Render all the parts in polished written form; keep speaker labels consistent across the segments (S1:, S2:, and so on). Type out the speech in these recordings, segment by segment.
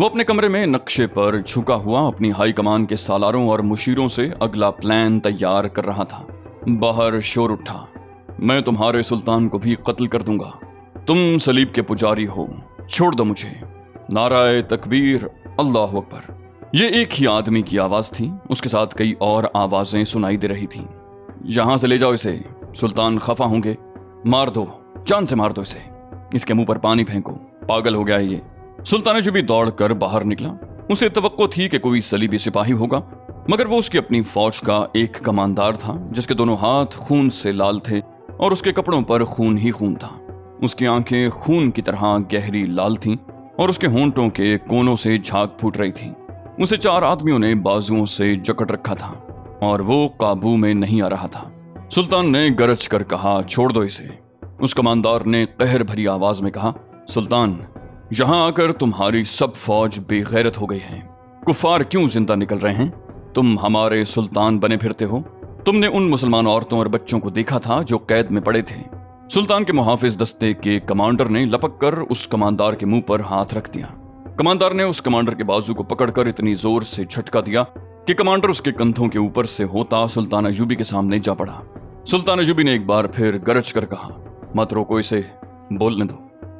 S1: وہ اپنے کمرے میں نقشے پر جھکا ہوا اپنی ہائی کمان کے سالاروں اور مشیروں سے اگلا پلان تیار کر رہا تھا۔ باہر شور اٹھا، میں تمہارے سلطان کو بھی قتل کر دوں گا، تم صلیب کے پجاری ہو، چھوڑ دو مجھے، نعرہ تکبیر، اللہ اکبر۔ یہ ایک ہی آدمی کی آواز تھی، اس کے ساتھ کئی اور آوازیں سنائی دے رہی تھیں۔ یہاں سے لے جاؤ اسے، سلطان خفا ہوں گے، مار دو، جان سے مار دو اسے، اس کے منہ پر پانی پھینکو، پاگل ہو گیا ہے یہ۔ سلطان جو بھی دوڑ کر باہر نکلا، اسے توقع تھی کہ کوئی صلیبی سپاہی ہوگا، مگر وہ اس کی اپنی فوج کا ایک کماندار تھا جس کے دونوں ہاتھ خون سے لال تھے اور اس کے کپڑوں پر خون ہی خون تھا۔ اس کی آنکھیں خون کی طرح گہری لال تھیں اور اس کے ہونٹوں کے کونوں سے جھاگ پھوٹ رہی تھی۔ اسے 4 آدمیوں نے بازوؤں سے جکڑ رکھا تھا اور وہ قابو میں نہیں آ رہا تھا۔ سلطان نے گرج کر کہا، چھوڑ دو اسے۔ اس کماندار نے قہر بھری آواز میں کہا، سلطان، یہاں آ کر تمہاری سب فوج بے غیرت ہو گئی ہے، کفار کیوں زندہ نکل رہے ہیں؟ تم ہمارے سلطان بنے پھرتے ہو، تم نے ان مسلمان عورتوں اور بچوں کو دیکھا تھا جو قید میں پڑے تھے۔ سلطان کے محافظ دستے کے کمانڈر نے لپک کر اس کماندار کے منہ پر ہاتھ رکھ دیا۔ کماندار نے اس کمانڈر کے بازو کو پکڑ کر اتنی زور سے جھٹکا دیا کہ کمانڈر اس کے کندھوں کے اوپر سے ہوتا سلطان ایوبی کے سامنے جا پڑا۔ سلطان ایوبی نے ایک بار پھر گرج کر کہا، مت روکو اسے، بولنے دو،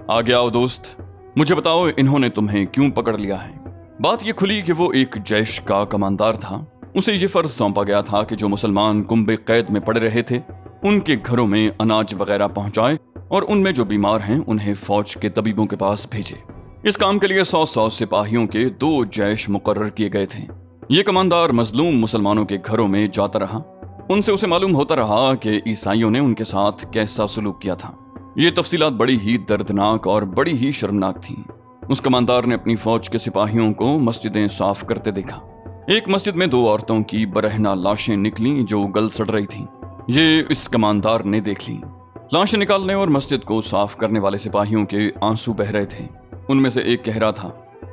S1: آگے آؤ دوست، مجھے بتاؤ انہوں نے تمہیں کیوں پکڑ لیا ہے؟ بات یہ کھلی کہ وہ ایک جیش کا کماندار تھا۔ اسے یہ فرض سونپا گیا تھا کہ جو مسلمان کنبے قید میں پڑے رہے تھے ان کے گھروں میں اناج وغیرہ پہنچائے اور ان میں جو بیمار ہیں انہیں فوج کے طبیبوں کے پاس بھیجے۔ اس کام کے لیے 100 سپاہیوں کے 2 جیش مقرر کیے گئے تھے۔ یہ کماندار مظلوم مسلمانوں کے گھروں میں جاتا رہا، ان سے اسے معلوم ہوتا رہا کہ عیسائیوں نے ان کے ساتھ کیسا سلوک کیا تھا۔ یہ تفصیلات بڑی ہی دردناک اور بڑی ہی شرمناک تھیں۔ اس کماندار نے اپنی فوج کے سپاہیوں کو مسجدیں صاف کرتے دیکھا۔ ایک مسجد میں 2 عورتوں کی برہنہ لاشیں نکلیں جو گل سڑ رہی تھیں۔ یہ اس کماندار نے دیکھ لیں۔ لاشیں نکالنے اور مسجد کو صاف کرنے والے سپاہیوں کے آنسو بہ رہے تھے۔ ان میں سے ایک کہہ رہا تھا،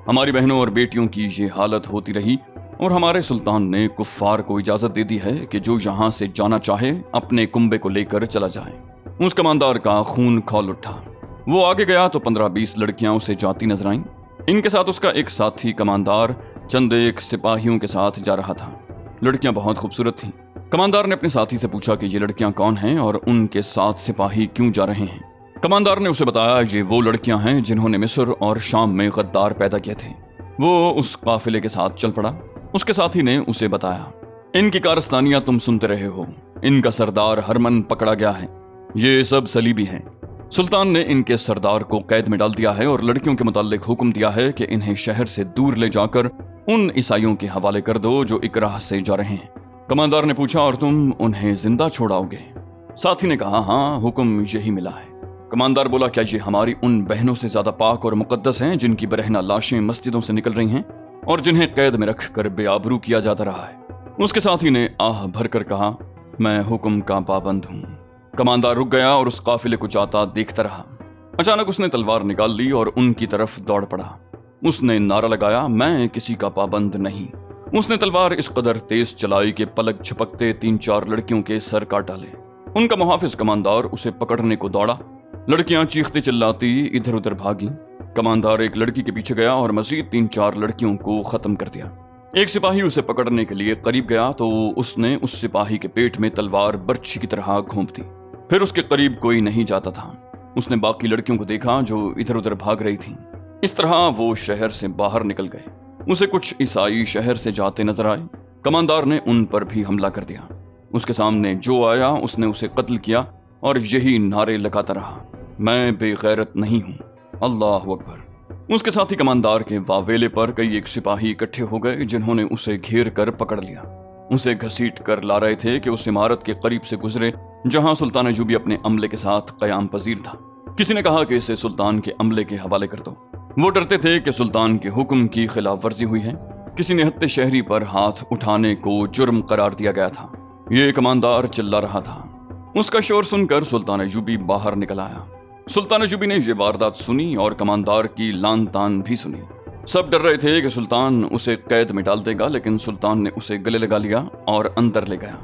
S1: ہماری بہنوں اور بیٹیوں کی یہ حالت ہوتی رہی اور ہمارے سلطان نے کفار کو اجازت دے دی ہے کہ جو یہاں سے جانا چاہے اپنے کنبے کو لے کر چلا جائے۔ اس کماندار کا خون کھول اٹھا۔ وہ آگے گیا تو 15-20 لڑکیاں اسے جاتی نظر آئیں۔ ان کے ساتھ اس کا ایک ساتھی کماندار چند ایک سپاہیوں کے ساتھ جا رہا تھا۔ لڑکیاں بہت خوبصورت تھیں۔ کماندار نے اپنے ساتھی سے پوچھا کہ یہ لڑکیاں کون ہیں اور ان کے ساتھ سپاہی کیوں جا رہے ہیں؟ کماندار نے اسے بتایا، یہ وہ لڑکیاں ہیں جنہوں نے مصر اور شام میں غدار پیدا کیے تھے۔ وہ اس قافلے کے ساتھ چل پڑا۔ اس کے ساتھی نے اسے بتایا، ان کی کارستانیاں تم سنتے رہے ہو، ان کا سردار ہرمن پکڑا گیا ہے، یہ سب صلیبی ہیں۔ سلطان نے ان کے سردار کو قید میں ڈال دیا ہے اور لڑکیوں کے متعلق حکم دیا ہے کہ انہیں شہر سے دور لے جا کر ان عیسائیوں کے حوالے کر دو جو اکراہ سے جا رہے ہیں۔ کماندار نے پوچھا، اور تم انہیں زندہ چھوڑاؤ گے؟ ساتھی نے کہا، ہاں، حکم یہی ملا ہے۔ کماندار بولا، کیا یہ ہماری ان بہنوں سے زیادہ پاک اور مقدس ہیں جن کی برہنہ لاشیں مسجدوں سے نکل رہی ہیں اور جنہیں قید میں رکھ کر بے آبرو کیا جاتا رہا ہے؟ اس کے ساتھی نے آہ بھر کر کہا، میں حکم کا پابند ہوں۔ کماندار رک گیا اور اس قافلے کو جاتا دیکھتا رہا۔ اچانک اس نے تلوار نکال لی اور ان کی طرف دوڑ پڑا۔ اس نے نعرہ لگایا، میں کسی کا پابند نہیں۔ اس نے تلوار اس قدر تیز چلائی کہ پلک جھپکتے 3-4 لڑکیوں کے سر کاٹ ڈالے۔ ان کا محافظ کماندار اسے پکڑنے کو دوڑا۔ لڑکیاں چیختی چلاتی ادھر ادھر بھاگی۔ کماندار ایک لڑکی کے پیچھے گیا اور مزید 3-4 لڑکیوں کو ختم کر دیا۔ ایک سپاہی اسے پکڑنے کے لیے قریب گیا تو اس نے اس سپاہی کے پیٹ میں تلوار برچھی کی طرح گھونپ دی۔ پھر اس کے قریب کوئی نہیں جاتا تھا۔ اس نے باقی لڑکیوں کو دیکھا جو ادھر ادھر بھاگ رہی تھیں۔ اس طرح وہ شہر سے باہر نکل گئے۔ اسے کچھ عیسائی شہر سے جاتے نظر آئے۔ کماندار نے ان پر بھی حملہ کر دیا۔ اس کے سامنے جو آیا اس نے اسے قتل کیا اور یہی نعرے لگاتا رہا، میں بے غیرت نہیں ہوں، اللہ اکبر۔ اس کے ساتھی کماندار کے واویلے پر کئی ایک سپاہی اکٹھے ہو گئے جنہوں نے اسے گھیر کر پکڑ لیا۔ اسے گھسیٹ کر لا رہے تھے کہ اس عمارت کے قریب سے گزرے جہاں سلطان ایوبی اپنے عملے کے ساتھ قیام پذیر تھا۔ کسی نے کہا کہ اسے سلطان کے عملے کے حوالے کر دو۔ وہ ڈرتے تھے کہ سلطان کے حکم کی خلاف ورزی ہوئی ہے۔ کسی نہتے شہری پر ہاتھ اٹھانے کو جرم قرار دیا گیا تھا۔ یہ کماندار چلا رہا تھا۔ اس کا شور سن کر سلطان ایوبی باہر نکل آیا۔ سلطان ایوبی نے یہ واردات سنی اور کماندار کی لان تان بھی سنی۔ سب ڈر رہے تھے کہ سلطان اسے قید میں ڈال دے گا، لیکن سلطان نے اسے گلے لگا لیا اور اندر لے گیا۔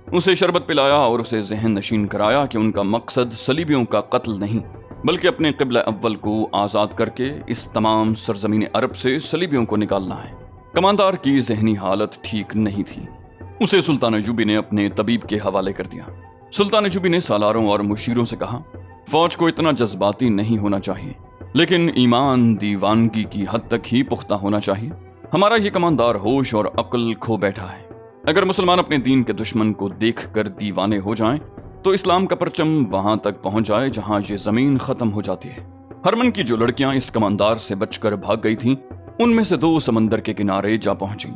S1: اسے شربت پلایا اور اسے ذہن نشین کرایا کہ ان کا مقصد صلیبیوں کا قتل نہیں بلکہ اپنے قبلہ اول کو آزاد کر کے اس تمام سرزمین عرب سے صلیبیوں کو نکالنا ہے۔ کماندار کی ذہنی حالت ٹھیک نہیں تھی۔ اسے سلطان ایوبی نے اپنے طبیب کے حوالے کر دیا۔ سلطان ایوبی نے سالاروں اور مشیروں سے کہا، فوج کو اتنا جذباتی نہیں ہونا چاہیے، لیکن ایمان دیوانگی کی حد تک ہی پختہ ہونا چاہیے۔ ہمارا یہ کماندار ہوش اور عقل کھو بیٹھا ہے۔ اگر مسلمان اپنے دین کے دشمن کو دیکھ کر دیوانے ہو جائیں تو اسلام کا پرچم وہاں تک پہنچ جائے جہاں یہ زمین ختم ہو جاتی ہے۔ ہرمن کی جو لڑکیاں اس کماندار سے بچ کر بھاگ گئی تھیں، ان میں سے 2 سمندر کے کنارے جا پہنچیں۔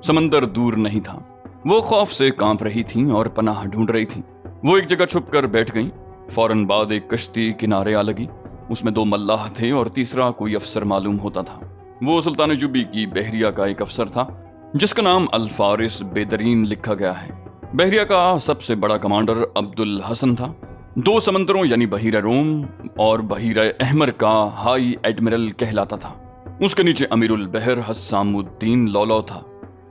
S1: سمندر دور نہیں تھا، وہ خوف سے کانپ رہی تھیں اور پناہ ڈھونڈ رہی تھیں۔ وہ ایک جگہ چھپ کر بیٹھ گئیں۔ فوراً بعد ایک کشتی کنارے آ لگی۔ اس میں 2 ملاح تھے اور تیسرا کوئی افسر معلوم ہوتا تھا۔ وہ سلطان ایوبی کی بحریہ کا ایک افسر تھا جس کا نام الفارس بیدرین لکھا گیا ہے۔ بحریہ کا سب سے بڑا کمانڈر عبد الحسن تھا۔ 2 سمندروں یعنی بحیرہ روم اور بحیرہ احمر کا ہائی ایڈمرل کہلاتا تھا۔ اس کے نیچے امیر البحر حسام الدین لولو تھا۔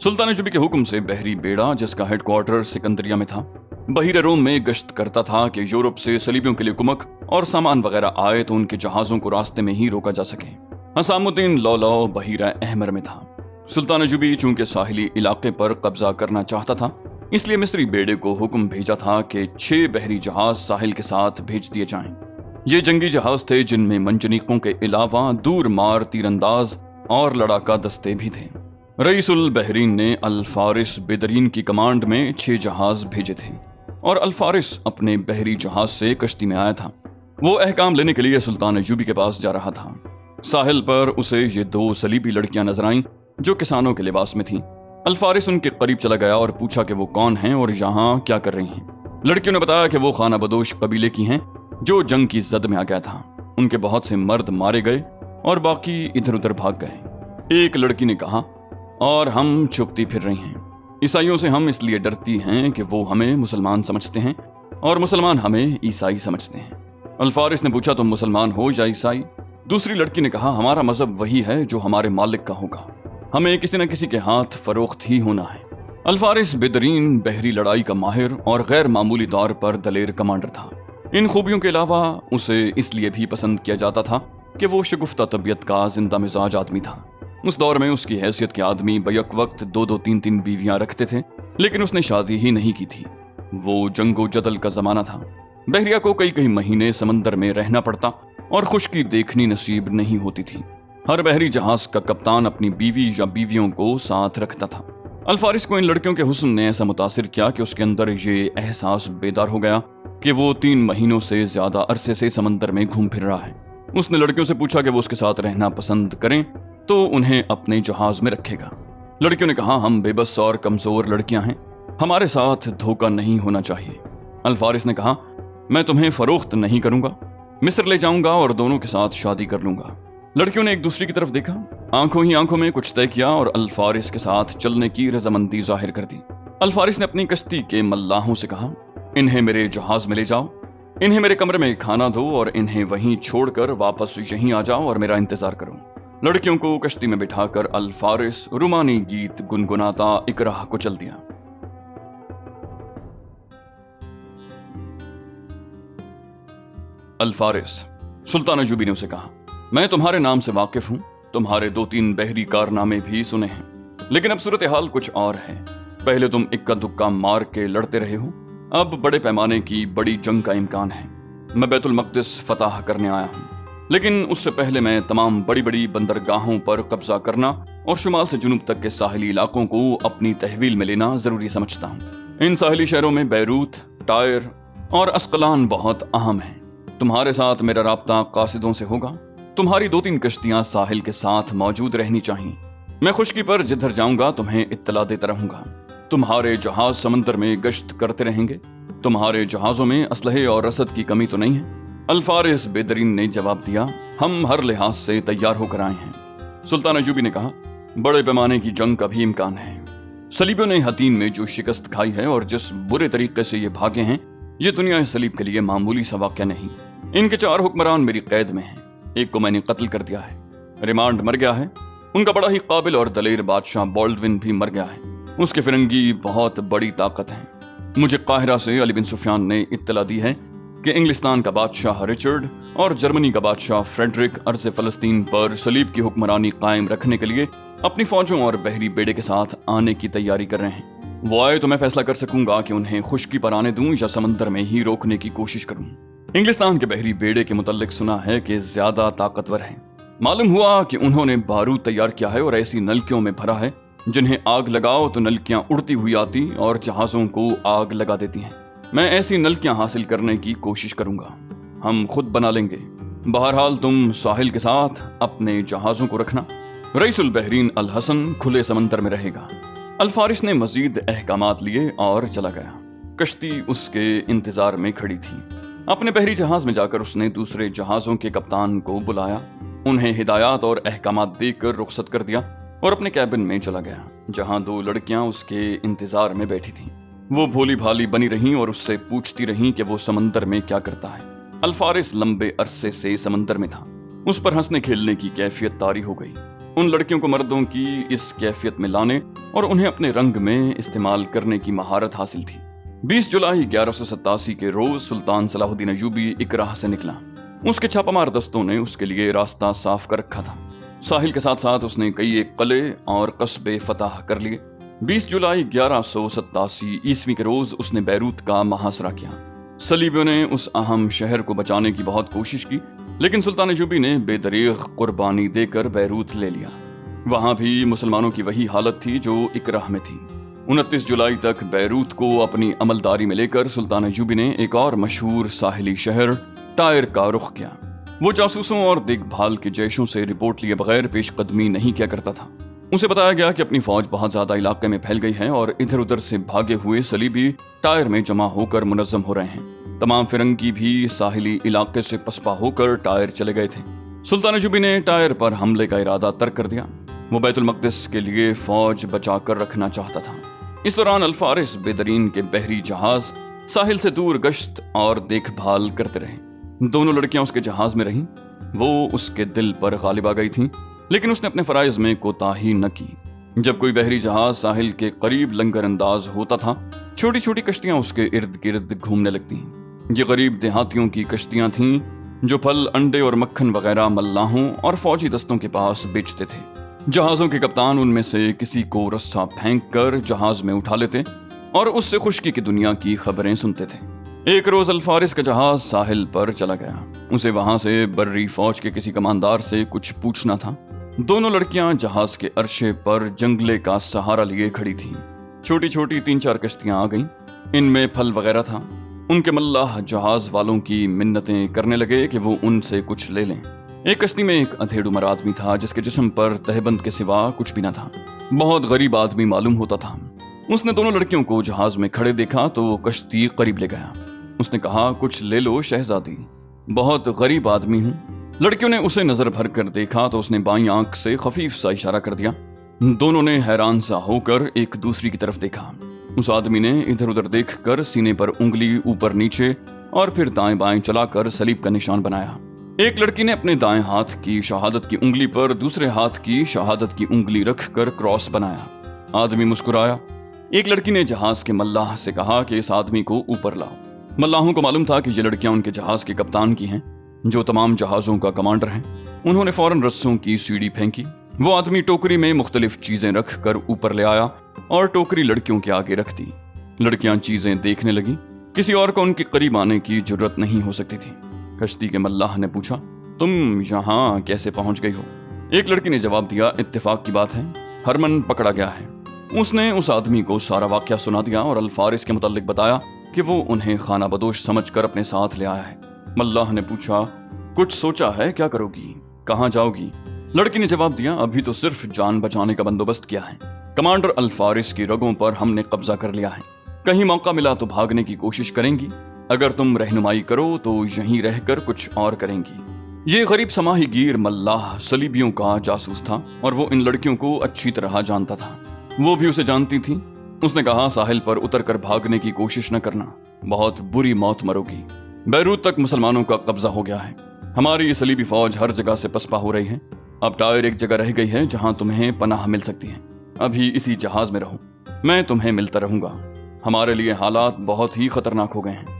S1: سلطان ایوبی کے حکم سے بحری بیڑا، جس کا ہیڈ کوارٹر سکندریہ میں تھا، بحیرہ روم میں گشت کرتا تھا کہ یورپ سے صلیبیوں کے لیے کمک اور سامان وغیرہ آئے تو ان کے جہازوں کو راستے میں ہی روکا جا سکے۔ حسام الدین لولو بحیرہ احمر میں تھا۔ سلطان ایوبی چونکہ ساحلی علاقے پر قبضہ کرنا چاہتا تھا، اس لیے مصری بیڑے کو حکم بھیجا تھا کہ 6 بحری جہاز ساحل کے ساتھ بھیج دیے جائیں۔ یہ جنگی جہاز تھے جن میں منجنیقوں کے علاوہ دور مار تیر انداز اور لڑاکا دستے بھی تھے۔ رئیس البحرین نے الفارس بیدرین کی کمانڈ میں 6 جہاز بھیجے تھے اور الفارس اپنے بحری جہاز سے کشتی میں آیا تھا۔ وہ احکام لینے کے لیے سلطان ایوبی کے پاس جا رہا تھا۔ ساحل پر اسے یہ 2 صلیبی لڑکیاں نظر آئیں جو کسانوں کے لباس میں تھیں۔ الفارس ان کے قریب چلا گیا اور پوچھا کہ وہ کون ہیں اور یہاں کیا کر رہی ہیں۔ لڑکیوں نے بتایا کہ وہ خانہ بدوش قبیلے کی ہیں جو جنگ کی زد میں آ گیا تھا۔ ان کے بہت سے مرد مارے گئے اور باقی ادھر ادھر بھاگ گئے۔ ایک لڑکی نے کہا، اور ہم چھپتی پھر رہی ہیں۔ عیسائیوں سے ہم اس لیے ڈرتی ہیں کہ وہ ہمیں مسلمان سمجھتے ہیں اور مسلمان ہمیں عیسائی سمجھتے ہیں۔ الفارس نے پوچھا، تم مسلمان ہو یا عیسائی؟ دوسری لڑکی نے کہا، ہمارا مذہب وہی ہے جو ہمارے مالک کا ہوگا، ہمیں کسی نہ کسی کے ہاتھ فروخت ہی ہونا ہے۔ الفارس بیدرین بحری لڑائی کا ماہر اور غیر معمولی طور پر دلیر کمانڈر تھا۔ ان خوبیوں کے علاوہ اسے اس لیے بھی پسند کیا جاتا تھا کہ وہ شگفتہ طبیعت کا زندہ مزاج آدمی تھا۔ اس دور میں اس کی حیثیت کے آدمی بیک وقت 2 3 بیویاں رکھتے تھے، لیکن اس نے شادی ہی نہیں کی تھی۔ وہ جنگ و جدل کا زمانہ تھا۔ بحریہ کو کئی مہینے سمندر میں رہنا پڑتا اور خشکی دیکھنی نصیب نہیں ہوتی تھی۔ ہر بحری جہاز کا کپتان اپنی بیوی یا بیویوں کو ساتھ رکھتا تھا۔ الفارس کو ان لڑکیوں کے حسن نے ایسا متاثر کیا کہ اس کے اندر یہ احساس بیدار ہو گیا کہ وہ 3 مہینوں سے زیادہ عرصے سے سمندر میں گھوم پھر رہا ہے۔ اس نے لڑکیوں سے پوچھا کہ وہ اس کے ساتھ رہنا پسند کریں تو انہیں اپنے جہاز میں رکھے گا۔ لڑکیوں نے کہا، ہم بے بس اور کمزور لڑکیاں ہیں، ہمارے ساتھ دھوکہ نہیں ہونا چاہیے۔ الفارس نے کہا، میں تمہیں فروخت نہیں کروں گا، مصر لے جاؤں گا اور دونوں کے ساتھ شادی کر لوں گا۔ لڑکیوں نے ایک دوسری کی طرف دیکھا، آنکھوں ہی آنکھوں میں کچھ طے کیا اور الفارس کے ساتھ چلنے کی رضامندی ظاہر کر دی۔ الفارس نے اپنی کشتی کے ملاحوں سے کہا، انہیں میرے جہاز میں لے جاؤ، انہیں میرے کمرے میں کھانا دو اور انہیں وہیں چھوڑ کر واپس یہیں آ جاؤ اور میرا انتظار کرو۔ لڑکیوں کو کشتی میں بٹھا کر الفارس رومانی گیت گنگناتا ایک راہ کو چل دیا۔ الفارس، سلطان ایوبی نے اسے کہا، میں تمہارے نام سے واقف ہوں، تمہارے 2 3 بحری کارنامے بھی سنے ہیں، لیکن اب صورتحال کچھ اور ہے۔ پہلے تم اکا دکا مار کے لڑتے رہے ہو، اب بڑے پیمانے کی بڑی جنگ کا امکان ہے۔ میں بیت المقدس فتح کرنے آیا ہوں، لیکن اس سے پہلے میں تمام بڑی بڑی بندرگاہوں پر قبضہ کرنا اور شمال سے جنوب تک کے ساحلی علاقوں کو اپنی تحویل میں لینا ضروری سمجھتا ہوں۔ ان ساحلی شہروں میں بیروت، ٹائر اور اسقلان بہت اہم ہیں۔ تمہارے ساتھ میرا رابطہ قاصدوں سے ہوگا۔ تمہاری 2 3 کشتیاں ساحل کے ساتھ موجود رہنی چاہیے۔ میں خشکی پر جدھر جاؤں گا تمہیں اطلاع دیتا رہوں گا۔ تمہارے جہاز سمندر میں گشت کرتے رہیں گے۔ تمہارے جہازوں میں اسلحے اور رسد کی کمی تو نہیں ہے؟ الفارس بیدرین نے جواب دیا، ہم ہر لحاظ سے تیار ہو کر آئے ہیں۔ سلطان ایوبی نے کہا، بڑے پیمانے کی جنگ کا بھی امکان ہے۔ صلیبیوں نے حتین میں جو شکست کھائی ہے اور جس برے طریقے سے یہ بھاگے ہیں، یہ دنیا صلیب کے لیے معمولی سا واقعہ نہیں۔ ان کے 4 حکمران میری قید میں ہیں، ایک کو میں نے قتل کر دیا ہے، ریمانڈ مر گیا ہے، ان کا بڑا ہی قابل اور دلیر بادشاہ بالڈون بھی مر گیا ہے، اس کے فرنگی بہت بڑی طاقت ہیں۔ مجھے قاہرہ سے علی بن سفیان نے اطلاع دی ہے کہ انگلستان کا بادشاہ رچرڈ اور جرمنی کا بادشاہ فریڈرک ارض فلسطین پر صلیب کی حکمرانی قائم رکھنے کے لیے اپنی فوجوں اور بحری بیڑے کے ساتھ آنے کی تیاری کر رہے ہیں۔ وہ آئے تو میں فیصلہ کر سکوں گا کہ انہیں خشکی پر آنے دوں یا سمندر میں ہی روکنے کی کوشش کروں۔ انگلستان کے بحری بیڑے کے متعلق سنا ہے کہ زیادہ طاقتور ہیں۔ معلوم ہوا کہ انہوں نے بارود تیار کیا ہے اور ایسی نلکیوں میں بھرا ہے جنہیں آگ لگاؤ تو نلکیاں اڑتی ہوئی آتی اور جہازوں کو آگ لگا دیتی ہیں۔ میں ایسی نلکیاں حاصل کرنے کی کوشش کروں گا۔ ہم خود بنا لیں گے۔ بہرحال تم ساحل کے ساتھ اپنے جہازوں کو رکھنا۔ رئیس البحرین الحسن کھلے سمندر میں رہے گا۔ الفارس نے مزید احکامات لیے اور چلا گیا۔ کشتی اس کے انتظار میں کھڑی تھی۔ اپنے بحری جہاز میں جا کر اس نے دوسرے جہازوں کے کپتان کو بلایا، انہیں ہدایات اور احکامات دے کر رخصت کر دیا اور اپنے کیبن میں چلا گیا، جہاں 2 لڑکیاں اس کے انتظار میں بیٹھی تھیں۔ وہ بھولی بھالی بنی رہیں اور اس سے پوچھتی رہیں کہ وہ سمندر میں کیا کرتا ہے۔ الفارس لمبے عرصے سے سمندر میں تھا۔ اس پر ہنسنے کھیلنے کی کیفیت طاری ہو گئی۔ ان لڑکیوں کو مردوں کی اس کیفیت میں لانے اور انہیں اپنے رنگ میں استعمال کرنے کی مہارت حاصل تھی۔ 20 جولائی 1187 کے روز سلطان صلاح الدین ایوبی اقراہ سے نکلا۔ اس کے چھاپہ مار دستوں نے اس کے لیے راستہ صاف کر رکھا تھا۔ ساحل کے ساتھ ساتھ اس نے کئی ایک قلعے اور قصبے فتح کر لیے۔ 20 جولائی 1187 عیسوی کے روز اس نے بیروت کا محاصرہ کیا۔ صلیبیوں نے اس اہم شہر کو بچانے کی بہت کوشش کی، لیکن سلطان ایوبی نے بے دریغ قربانی دے کر بیروت لے لیا۔ وہاں بھی مسلمانوں کی وہی حالت تھی جو اقراہ میں تھی۔ 29 جولائی تک بیروت کو اپنی عملداری میں لے کر سلطان ایوبی نے ایک اور مشہور ساحلی شہر ٹائر کا رخ کیا۔ وہ جاسوسوں اور دیکھ بھال کے جیشوں سے رپورٹ لیے بغیر پیش قدمی نہیں کیا کرتا تھا۔ اسے بتایا گیا کہ اپنی فوج بہت زیادہ علاقے میں پھیل گئی ہے اور ادھر ادھر سے بھاگے ہوئے صلیبی ٹائر میں جمع ہو کر منظم ہو رہے ہیں۔ تمام فرنگی بھی ساحلی علاقے سے پسپا ہو کر ٹائر چلے گئے تھے۔ سلطان ایوبی نے ٹائر پر حملے کا ارادہ ترک کر دیا۔ وہ بیت المقدس کے لیے فوج بچا کر رکھنا چاہتا تھا۔ اس دوران الفارس بہترین کے بحری جہاز ساحل سے دور گشت اور دیکھ بھال کرتے رہے۔ دونوں لڑکیاں اس کے جہاز میں رہیں۔ وہ اس کے دل پر غالب آ گئی تھیں، لیکن اس نے اپنے فرائض میں کوتاہی نہ کی۔ جب کوئی بحری جہاز ساحل کے قریب لنگر انداز ہوتا تھا، چھوٹی چھوٹی کشتیاں اس کے ارد گرد گھومنے لگتی۔ یہ غریب دیہاتیوں کی کشتیاں تھیں جو پھل، انڈے اور مکھن وغیرہ ملاحوں اور فوجی دستوں کے پاس بیچتے تھے۔ جہازوں کے کپتان ان میں سے کسی کو رسا پھینک کر جہاز میں اٹھا لیتے اور اس سے خشکی کی دنیا کی خبریں سنتے تھے۔ ایک روز الفارس کا جہاز ساحل پر چلا گیا۔ اسے وہاں سے بری فوج کے کسی کماندار سے کچھ پوچھنا تھا۔ دونوں لڑکیاں جہاز کے عرشے پر جنگلے کا سہارا لیے کھڑی تھیں۔ چھوٹی چھوٹی 3-4 کشتیاں آ گئیں، ان میں پھل وغیرہ تھا۔ ان کے ملاح جہاز والوں کی منتیں کرنے لگے کہ وہ ان سے کچھ لے لیں۔ ایک کشتی میں ایک ادھیڑ عمر آدمی تھا جس کے جسم پر تہبند کے سوا کچھ بھی نہ تھا۔ بہت غریب آدمی معلوم ہوتا تھا۔ اس نے دونوں لڑکیوں کو جہاز میں کھڑے دیکھا تو وہ کشتی قریب لے گیا۔ اس نے کہا، کچھ لے لو شہزادی، بہت غریب آدمی ہوں۔ لڑکیوں نے اسے نظر بھر کر دیکھا تو اس نے بائیں آنکھ سے خفیف سا اشارہ کر دیا۔ دونوں نے حیران سا ہو کر ایک دوسری کی طرف دیکھا۔ اس آدمی نے ادھر ادھر دیکھ کر سینے پر انگلی اوپر نیچے اور پھر دائیں بائیں چلا کر صلیب کا نشان بنایا۔ ایک لڑکی نے اپنے دائیں ہاتھ کی شہادت کی انگلی پر دوسرے ہاتھ کی شہادت کی انگلی رکھ کر کراس بنایا۔ آدمی مسکرایا۔ ایک لڑکی نے جہاز کے ملاح سے کہا کہ اس آدمی کو اوپر لاؤ۔ ملاحوں کو معلوم تھا کہ یہ لڑکیاں ان کے جہاز کے کپتان کی ہیں، جو تمام جہازوں کا کمانڈر ہیں۔ انہوں نے فوراً رسوں کی سیڑھی پھینکی۔ وہ آدمی ٹوکری میں مختلف چیزیں رکھ کر اوپر لے آیا اور ٹوکری لڑکیوں کے آگے رکھ دی۔ لڑکیاں چیزیں دیکھنے لگیں۔ کسی اور کو ان کے قریب آنے کی جرت نہیں ہو سکتی تھی۔ کشتی کے ملاح نے پوچھا، تم یہاں کیسے پہنچ گئی ہو؟ ایک لڑکی نے جواب دیا، اتفاق کی بات ہے، ہرمن پکڑا گیا ہے۔ اس نے اس آدمی کو سارا واقعہ سنا دیا اور الفارس کے متعلق بتایا کہ وہ انہیں خانہ بدوش سمجھ کر اپنے ساتھ لے آیا ہے۔ ملاح نے پوچھا، کچھ سوچا ہے کیا کرو گی؟ کہاں جاؤ گی؟ لڑکی نے جواب دیا، ابھی تو صرف جان بچانے کا بندوبست کیا ہے۔ کمانڈر الفارس کی رگوں پر ہم نے قبضہ کر لیا ہے۔ کہیں موقع ملا تو بھاگنے کی کوشش کریں گی۔ اگر تم رہنمائی کرو تو یہیں رہ کر کچھ اور کریں گی۔ یہ غریب سماہی گیر ملاح صلیبیوں کا جاسوس تھا اور وہ ان لڑکیوں کو اچھی طرح جانتا تھا۔ وہ بھی اسے جانتی تھی۔ اس نے کہا، ساحل پر اتر کر بھاگنے کی کوشش نہ کرنا، بہت بری موت مرو گی۔ بیروت تک مسلمانوں کا قبضہ ہو گیا ہے۔ ہماری یہ صلیبی فوج ہر جگہ سے پسپا ہو رہی ہے۔ اب ٹائر ایک جگہ رہ گئی ہے جہاں تمہیں پناہ مل سکتی ہے۔ ابھی اسی جہاز میں رہو، میں تمہیں ملتا رہوں گا۔ ہمارے لیے حالات بہت ہی خطرناک ہو گئے ہیں۔